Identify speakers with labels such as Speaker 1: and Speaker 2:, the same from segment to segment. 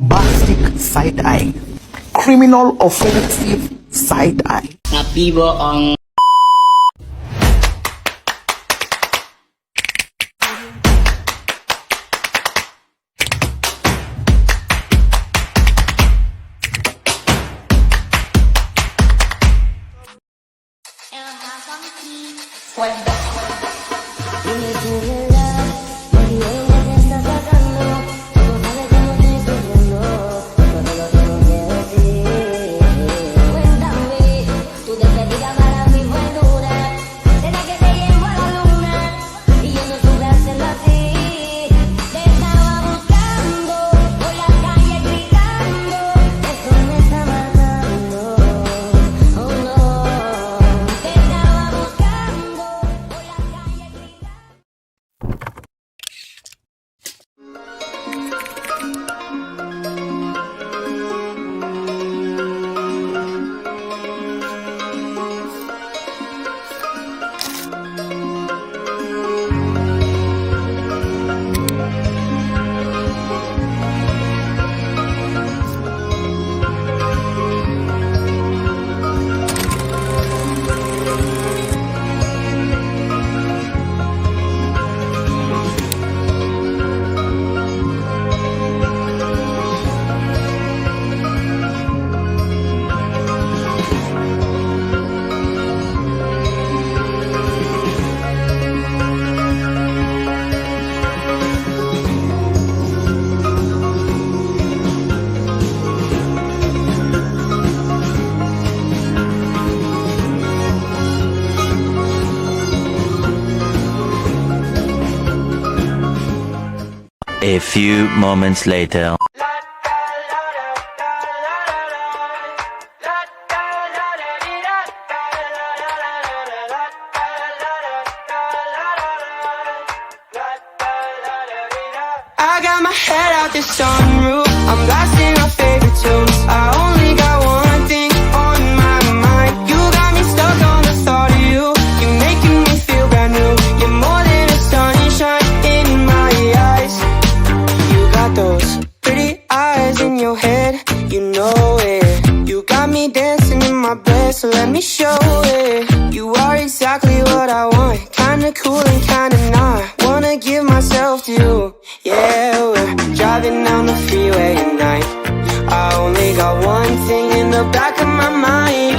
Speaker 1: bombastic side-eye, criminal offensive side-eye.
Speaker 2: Tapi bohong.
Speaker 3: A few moments later.
Speaker 4: I got my head out the sunroof, I'm blasting my favorite tunes. I only got one thing on my mind. You got me stuck on the thought of you. You're making me feel brand new. You're more than a sunshine in my eyes. You got those pretty eyes in your head, you know it. You got me dancing in my bed, so let me show it. You are exactly what I want, kinda cool and kinda not. Wanna give myself to you. Yeah, we're driving down the freeway at night. I only got one thing in the back of my mind.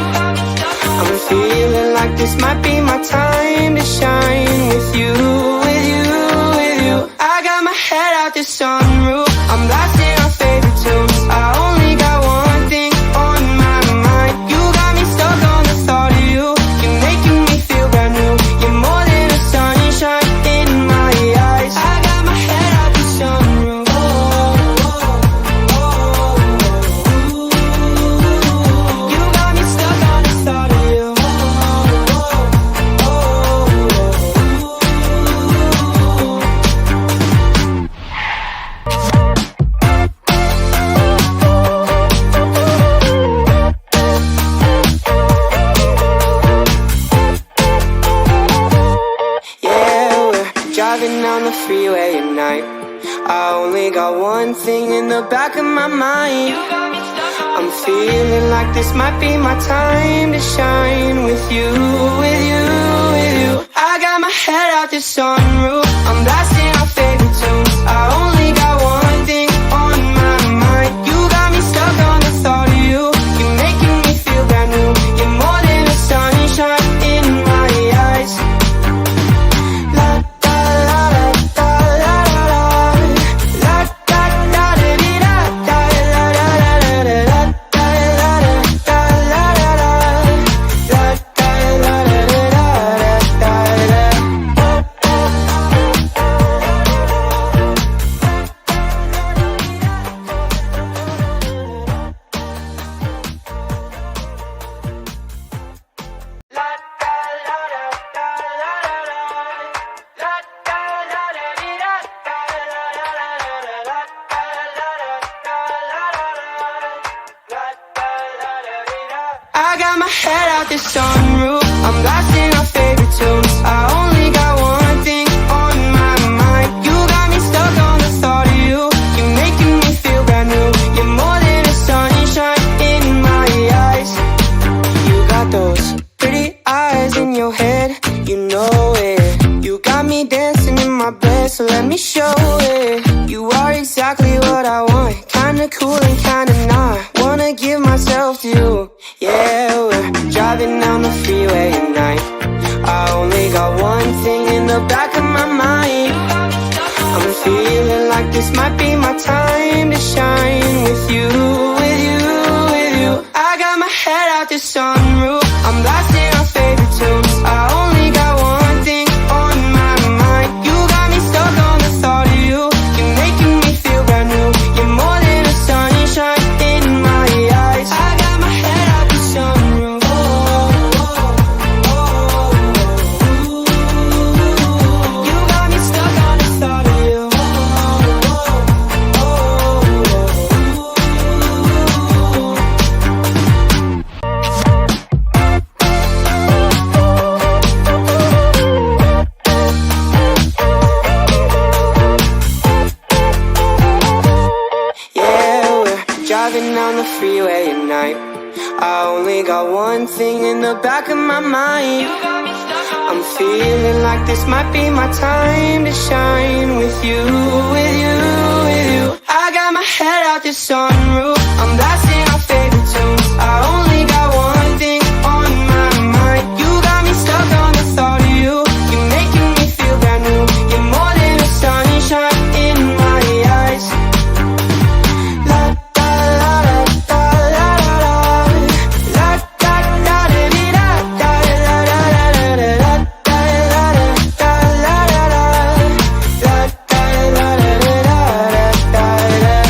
Speaker 4: I'm feeling like this might be my time to shine with you, with you, with you. I got my head out the sunroof, I'm blasting our favorite tunes. I only got one thing on my mind. You got me stuck on the thought of you. You're making me feel brand new. You're more than a sunshine in my eyes. I got my head out the sunroof. You got me stuck on the thought of you. Yeah, we're driving down the freeway at night. I only got one thing in the back of my mind. I'm feeling like this might be my time to shine with you, with you, with you. I got my head out the sunroof, I'm blasting our favorite tunes. I only got one thing on my mind. You got me stuck on the thought of you. You're making me feel brand new. You're more than a sunshine in my eyes. La da la da la la la la da da da dee da da la la la la la da la da la la la la da la la la la I got my head out the sunroof, I'm blasting our favorite tunes. I only got one thing on my mind. You got me stuck on the thought of you. You're making me feel brand new. kinda cool and kinda not. Wanna give myself to you. Yeah, we're driving down the freeway at night. I only got one thing in the back of my mind. I'm feeling like this might be my time to shine with you, with you, with you. I got my head out the sunroof. I'm blasting our favorite tunes. I only got one thing on my mind. You got me stuck on the thought of you. You're making me feel brand new. You're more than a sunshine in my eyes. I got my head out the sunroof. You got me stuck on the thought of you. Yeah, we're driving down the freeway at night. I only got one thing in the back of my mind. I'm feeling like this might be my time to shine with you, with you, with you. I got my head out the sunroof. I'm blasting our favorite tunes. I only got one thing on my mind. You got me stuck on the thought of you. You're making me feel brand new. You're more than a sunshine in my eyes. La da la da la la la la da da da di da da la la la la la da la da la la la la da la la la la.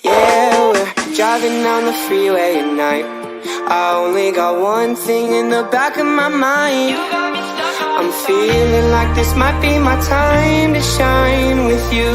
Speaker 4: Yeah, we're driving down the freeway at night. I only got one thing in the back of my mind. I'm feeling like this might be my time to shine with you,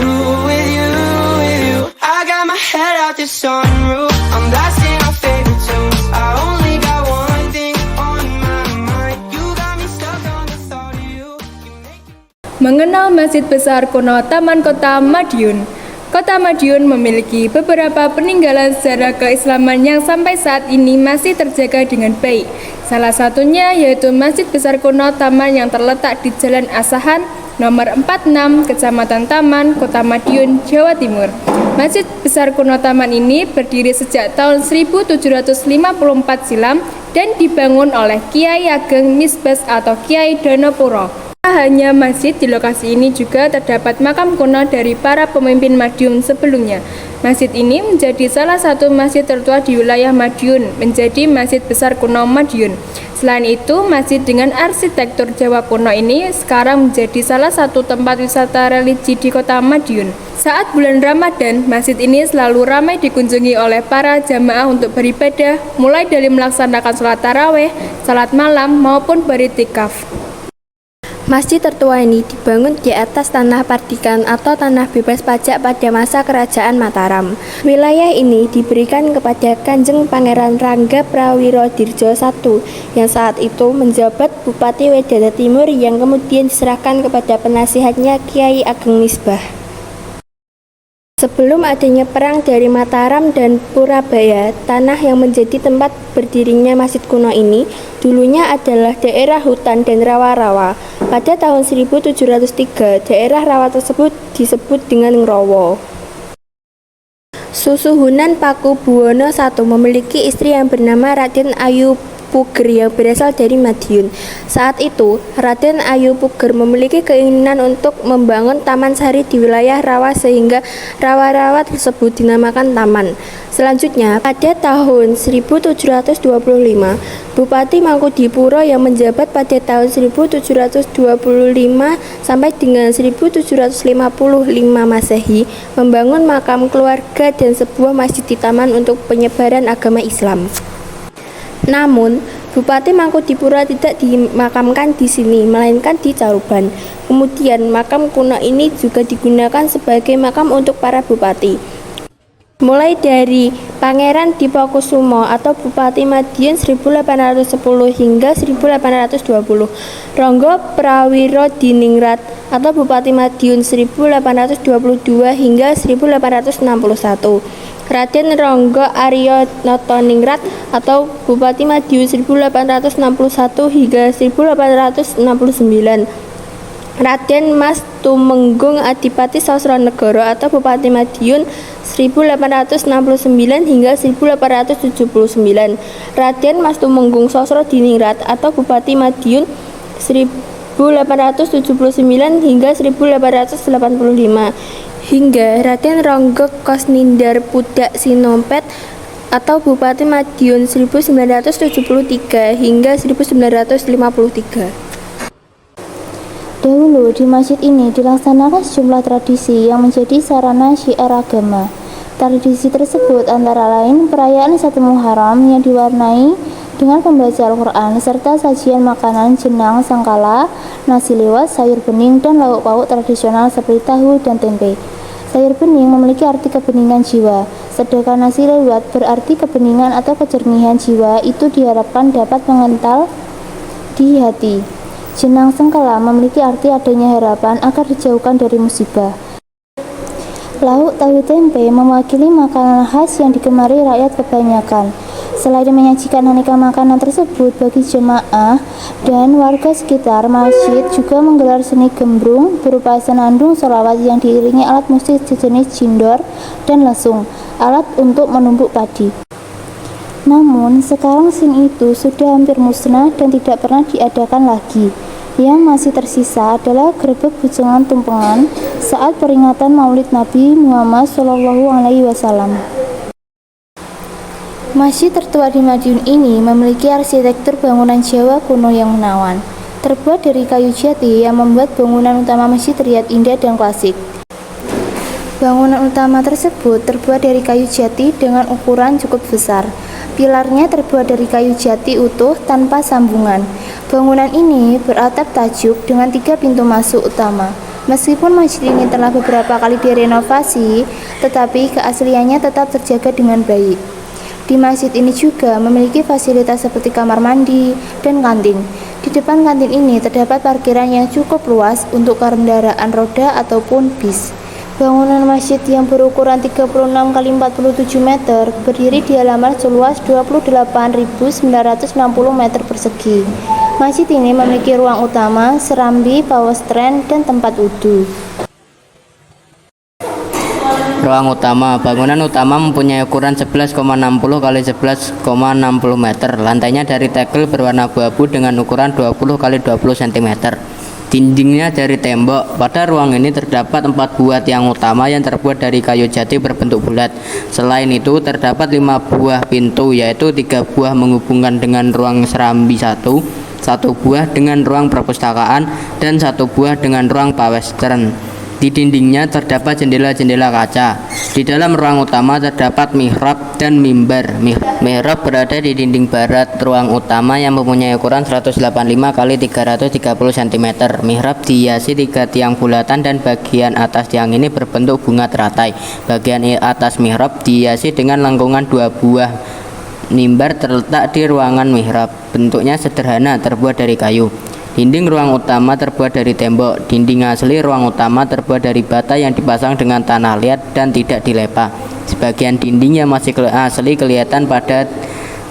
Speaker 4: with you, with you. I got my head out the sunroof. I'm blasting our favorite tunes. I only got one thing on my mind. You got me stuck on the thought of you. You make me
Speaker 2: Mengenal Masjid Besar Kuno Taman Kota Madiun. Kota Madiun memiliki beberapa peninggalan sejarah keislaman yang sampai saat ini masih terjaga dengan baik. Salah satunya yaitu Masjid Besar Kuno Taman yang terletak di Jalan Asahan nomor 46, Kecamatan Taman, Kota Madiun, Jawa Timur. Masjid Besar Kuno Taman ini berdiri sejak tahun 1754 silam dan dibangun oleh Kiai Ageng Misbas atau Kiai Donopuro. Hanya masjid, di lokasi ini juga terdapat makam kuno dari para pemimpin Madiun sebelumnya. Masjid ini menjadi salah satu masjid tertua di wilayah Madiun, menjadi Masjid Besar Kuno Madiun. Selain itu, masjid dengan arsitektur Jawa kuno ini sekarang menjadi salah satu tempat wisata religi di kota Madiun. Saat bulan Ramadan, masjid ini selalu ramai dikunjungi oleh para jamaah untuk beribadah, mulai dari melaksanakan sholat taraweh, sholat malam, maupun beriktikaf.
Speaker 5: Masjid tertua ini dibangun di atas tanah Pardikan atau tanah bebas pajak pada masa Kerajaan Mataram. Wilayah ini diberikan kepada Kanjeng Pangeran Rangga Prawirodirjo I yang saat itu menjabat Bupati Wedana Timur yang kemudian diserahkan kepada penasihatnya Kiai Ageng Misbah. Sebelum adanya perang dari Mataram dan Purabaya, tanah yang menjadi tempat berdirinya masjid kuno ini dulunya adalah daerah hutan dan rawa-rawa. Pada tahun 1703, daerah rawa tersebut disebut dengan Ngrowo. Susuhunan Paku Buwono I memiliki istri yang bernama Raden Ayu Puger yang berasal dari Madiun. Saat itu, Raden Ayu Puger memiliki keinginan untuk membangun taman sari di wilayah rawa sehingga rawa-rawa tersebut dinamakan taman. Selanjutnya, pada tahun 1725, Bupati Mangkudiepuro yang menjabat pada tahun 1725 sampai dengan 1755 Masehi membangun makam keluarga dan sebuah masjid di taman untuk penyebaran agama Islam. Namun, Bupati Mangkudiepuro tidak dimakamkan di sini, melainkan di Caruban. Kemudian, makam kuno ini juga digunakan sebagai makam untuk para bupati. mulai dari Pangeran Dipakusumo atau Bupati Madiun 1810 hingga 1820, Ronggo Prawiro Diningrat atau Bupati Madiun 1822 hingga 1861, Raden Ronggo Aryo Notoningrat atau Bupati Madiun 1861 hingga 1869, Raden Mas Tumenggung Adipati Sosronegoro atau Bupati Madiun 1869 hingga 1879, Raden Mas Tumenggung Sosrodiningrat atau Bupati Madiun 1879 hingga 1885, hingga Raden Ronggo Kosnindar Pudak Sinompet atau Bupati Madiun 1973 hingga 1953.
Speaker 6: Dahulu di masjid ini dilaksanakan sejumlah tradisi yang menjadi sarana syiar agama. Tradisi tersebut antara lain perayaan 1 Muharram yang diwarnai dengan pembaca Al-Quran serta sajian makanan jenang sangkala, nasi liwet, sayur bening, dan lauk pauk tradisional seperti tahu dan tempe. Sayur bening memiliki arti kebeningan jiwa, sedangkan nasi liwet berarti kebeningan atau kejernihan jiwa, itu diharapkan dapat mengental di hati. Jenang sengkala memiliki arti adanya harapan agar dijauhkan dari musibah. Lauk tahu tempe mewakili makanan khas yang digemari rakyat kebanyakan. Selain menyajikan aneka makanan tersebut bagi jemaah dan warga sekitar, masjid juga menggelar seni gembrung berupa senandung sholawat yang diiringi alat musik sejenis jindor dan lesung, alat untuk menumbuk padi. Namun, sekarang seni itu sudah hampir musnah dan tidak pernah diadakan lagi. Yang masih tersisa adalah grebek bujangan tumpengan saat peringatan Maulid Nabi Muhammad SAW. Masjid tertua di Madiun ini memiliki arsitektur bangunan Jawa kuno yang menawan. Terbuat dari kayu jati yang membuat bangunan utama masjid terlihat indah dan klasik. Bangunan utama tersebut terbuat dari kayu jati dengan ukuran cukup besar. Pilarnya terbuat dari kayu jati utuh tanpa sambungan. Bangunan ini beratap tajuk dengan 3 pintu masuk utama. Meskipun masjid ini telah beberapa kali direnovasi, tetapi keasliannya tetap terjaga dengan baik. Di masjid ini juga memiliki fasilitas seperti kamar mandi dan kantin. Di depan kantin ini terdapat parkiran yang cukup luas untuk kendaraan roda ataupun bis. Bangunan masjid yang berukuran 36 x 47 meter berdiri di halaman seluas 28.960 meter persegi. Masjid ini memiliki ruang utama, serambi, pawestren, dan tempat wudhu.
Speaker 7: Ruang utama. Bangunan utama mempunyai ukuran 11,60 x 11,60 meter. Lantainya dari tegel berwarna abu-abu dengan ukuran 20 x 20 cm. Dindingnya dari tembok. Pada ruang ini terdapat 4 buah tiang utama yang terbuat dari kayu jati berbentuk bulat. Selain itu terdapat 5 buah pintu, yaitu 3 buah menghubungkan dengan ruang serambi 1 buah dengan ruang perpustakaan, dan 1 buah dengan ruang pawestren. Di dindingnya terdapat jendela-jendela kaca. Di dalam ruang utama terdapat mihrab dan mimbar. Mihrab berada di dinding barat ruang utama yang mempunyai ukuran 185 x 330 cm. Mihrab dihiasi 3 tiang bulatan dan bagian atas tiang ini berbentuk bunga teratai. Bagian atas mihrab dihiasi dengan lengkungan 2 buah. Mimbar terletak di ruangan mihrab. Bentuknya sederhana, terbuat dari kayu. Dinding ruang utama terbuat dari tembok. Dinding asli ruang utama terbuat dari bata yang dipasang dengan tanah liat dan tidak dilepa. Sebagian dinding yang masih asli kelihatan pada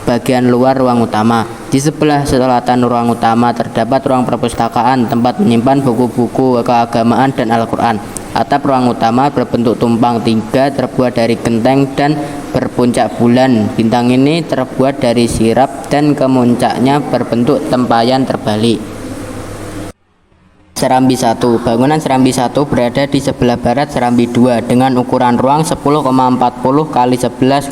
Speaker 7: bagian luar ruang utama. Di sebelah selatan ruang utama terdapat ruang perpustakaan, tempat menyimpan buku-buku keagamaan dan Al-Quran. Atap ruang utama berbentuk tumpang 3, terbuat dari genteng dan berpuncak bulan. Bintang ini terbuat dari sirap dan kemuncaknya berbentuk tempayan terbalik. Serambi 1. Bangunan Serambi 1 berada di sebelah barat Serambi 2 dengan ukuran ruang 10,40 x 11,80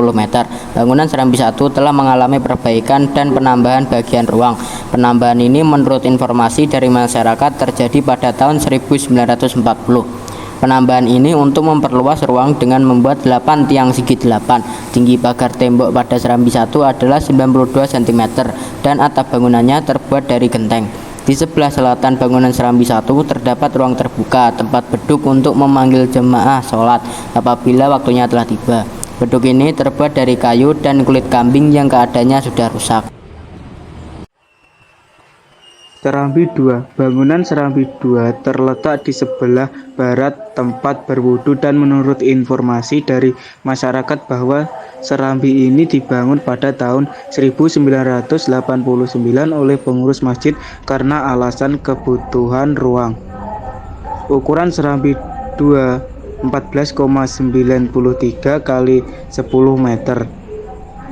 Speaker 7: meter. Bangunan Serambi 1 telah mengalami perbaikan dan penambahan bagian ruang. Penambahan ini menurut informasi dari masyarakat terjadi pada tahun 1940. Penambahan ini untuk memperluas ruang dengan membuat 8 tiang segi 8. Tinggi pagar tembok pada Serambi 1 adalah 92 cm dan atap bangunannya terbuat dari genteng. Di sebelah selatan bangunan Serambi 1 terdapat ruang terbuka tempat beduk untuk memanggil jemaah sholat apabila waktunya telah tiba. Beduk ini terbuat dari kayu dan kulit kambing yang keadaannya sudah rusak.
Speaker 8: Serambi 2. Bangunan Serambi 2 terletak di sebelah barat tempat berwudu dan menurut informasi dari masyarakat bahwa Serambi ini dibangun pada tahun 1989 oleh pengurus masjid karena alasan kebutuhan ruang. Ukuran Serambi 2 14,93 kali 10 meter.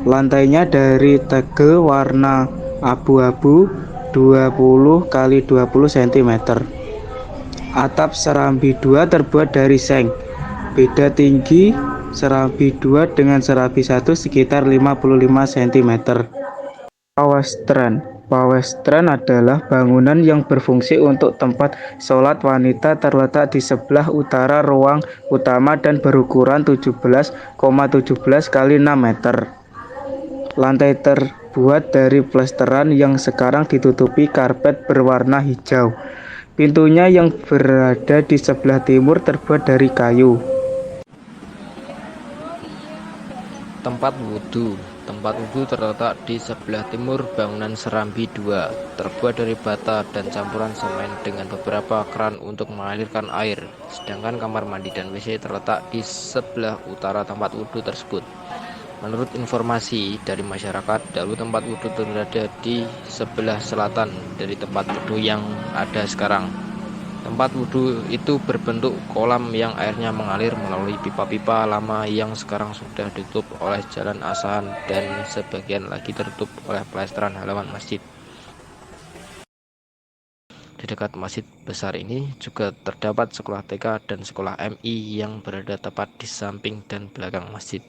Speaker 8: Lantainya dari tegel warna abu-abu 20 kali 20 cm. Atap Serambi 2 terbuat dari seng. Beda tinggi Serambi 2 dengan Serambi 1 sekitar 55 cm. Pawestran. Pawestran adalah bangunan yang berfungsi untuk tempat sholat wanita terletak di sebelah utara ruang utama dan berukuran 17,17 kali 6 meter. Lantai terbuat dari plesteran yang sekarang ditutupi karpet berwarna hijau. Pintunya yang berada di sebelah timur terbuat dari kayu.
Speaker 9: Tempat wudhu. Tempat wudhu terletak di sebelah timur bangunan Serambi 2, terbuat dari bata dan campuran semen dengan beberapa keran untuk mengalirkan air. Sedangkan kamar mandi dan WC terletak di sebelah utara tempat wudhu tersebut. Menurut informasi dari masyarakat, dahulu tempat wudhu berada di sebelah selatan dari tempat wudhu yang ada sekarang. Tempat wudhu itu berbentuk kolam yang airnya mengalir melalui pipa-pipa lama yang sekarang sudah ditutup oleh jalan asahan dan sebagian lagi tertutup oleh plesteran halaman masjid. Di dekat masjid besar ini juga terdapat sekolah TK dan sekolah MI yang berada tepat di samping dan belakang masjid.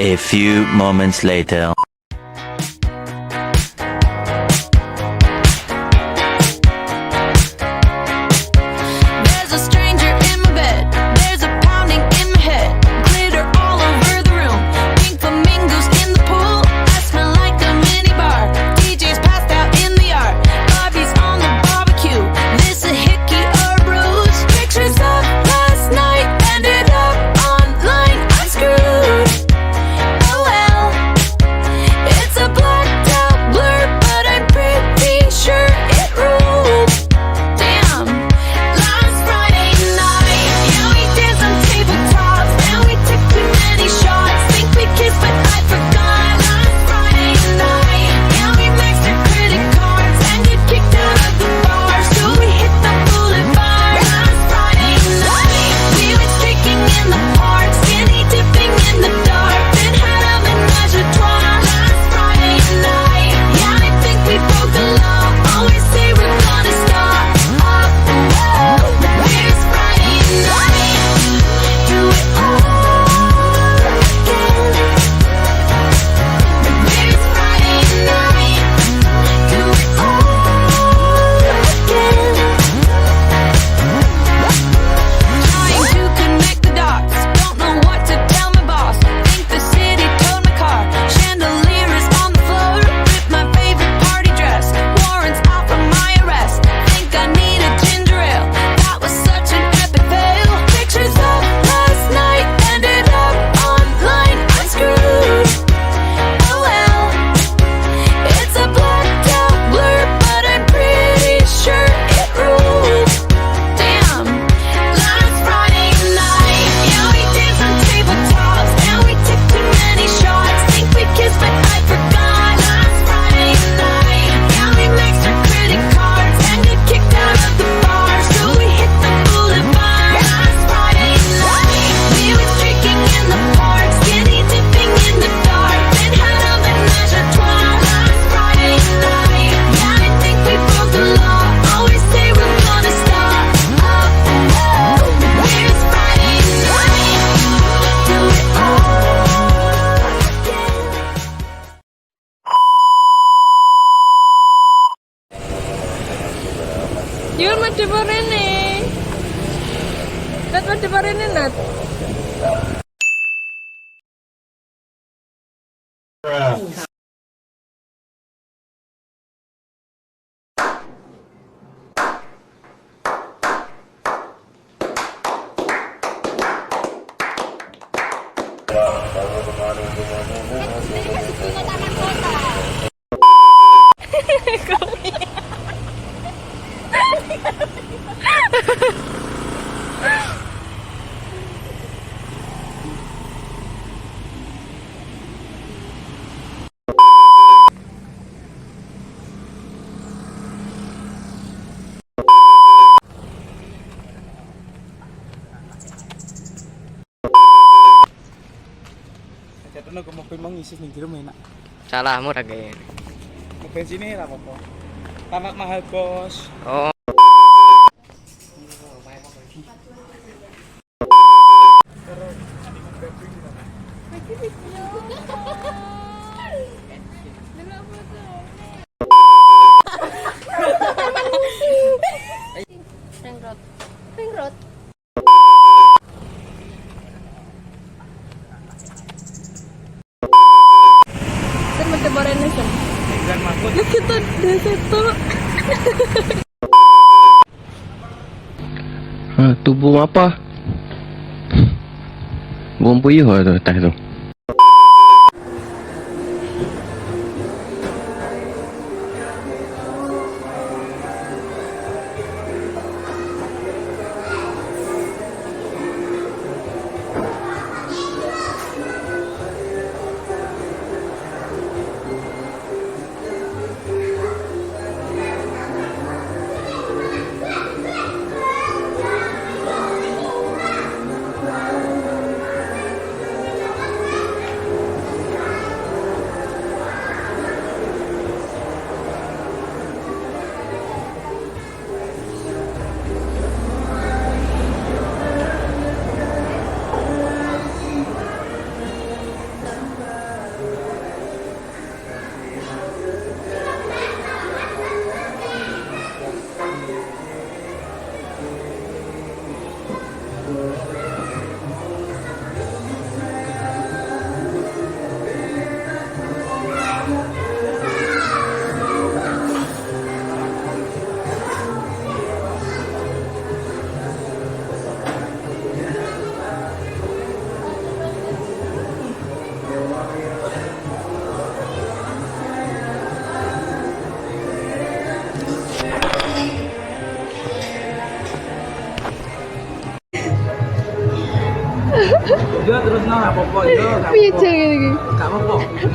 Speaker 3: A few moments later.
Speaker 10: There's a stranger in my bed. There's a pounding in my head. Glitter all over the room. Pink flamingos in the pool. I smell like a mini bar. DJ's passed out in the yard. Bobby's on the barbecue. This a hickey or ruse. Pictures of last night ended up online. I'm screwed. Oh well. It's a blacked out blur, but I'm pretty sure it ruled. Damn. Last Friday night, yeah, we danced on tabletops. Now we took too many shots. Think we kissed, but I forgot. Last Friday night, yeah, we maxed our credit cards and get kicked out of the bar. So we hit the boulevard. Last Friday night, we went streaking in the park, skinny dipping in the dark, then had a menage a trois. Last Friday night, yeah, I think we broke the law. Always say we're gonna stop. Here's Friday night. Do it all again. Here's Friday night. Do it all again. Trying to connect the dots. Don't know what to tell my boss. Think the city towed my car. Chandelier is on the floor. Ripped my favorite party dress. Warrants out for my arrest. Think I need a ginger ale. That was such an epic fail. Pictures of last night ended up online. I'm screwed. Oh well. It's a blacked out blur, but I'm pretty sure it ruled. Damn. Last Friday night, yeah, we danced on tabletops. Now we took too many shots. Think we kissed, but I forgot. Last Friday night, yeah, we maxed our credit cards and got kicked out of the bar. So we hit the boulevard. Last Friday night, we went streaking in the park, skinny dipping in the dark, then had a menage a trois. Last Friday night, yeah, I think we broke the law. Always say we're gonna stop. Here's Friday night. Do it all again.
Speaker 2: Yul madhep rene. Nat madhep rene Nat.
Speaker 8: Jatuhnya ke mobil mau ngisi ning jero enak.
Speaker 7: Salahmu ra ge.
Speaker 8: Mau bensinnya ra apa-apa. Tamat mahal, Bos.
Speaker 7: Oh.
Speaker 5: Ring road.
Speaker 2: Sen madhep rene sen.
Speaker 8: Dan Mahmud.
Speaker 2: Ya kita desa tuh.
Speaker 11: Tubuh apa? Buang puyuh tu atas tu.
Speaker 8: Yo terus no apa-apa yo.
Speaker 2: Piye jenenge iki?
Speaker 8: Gak apa-apa ngomong.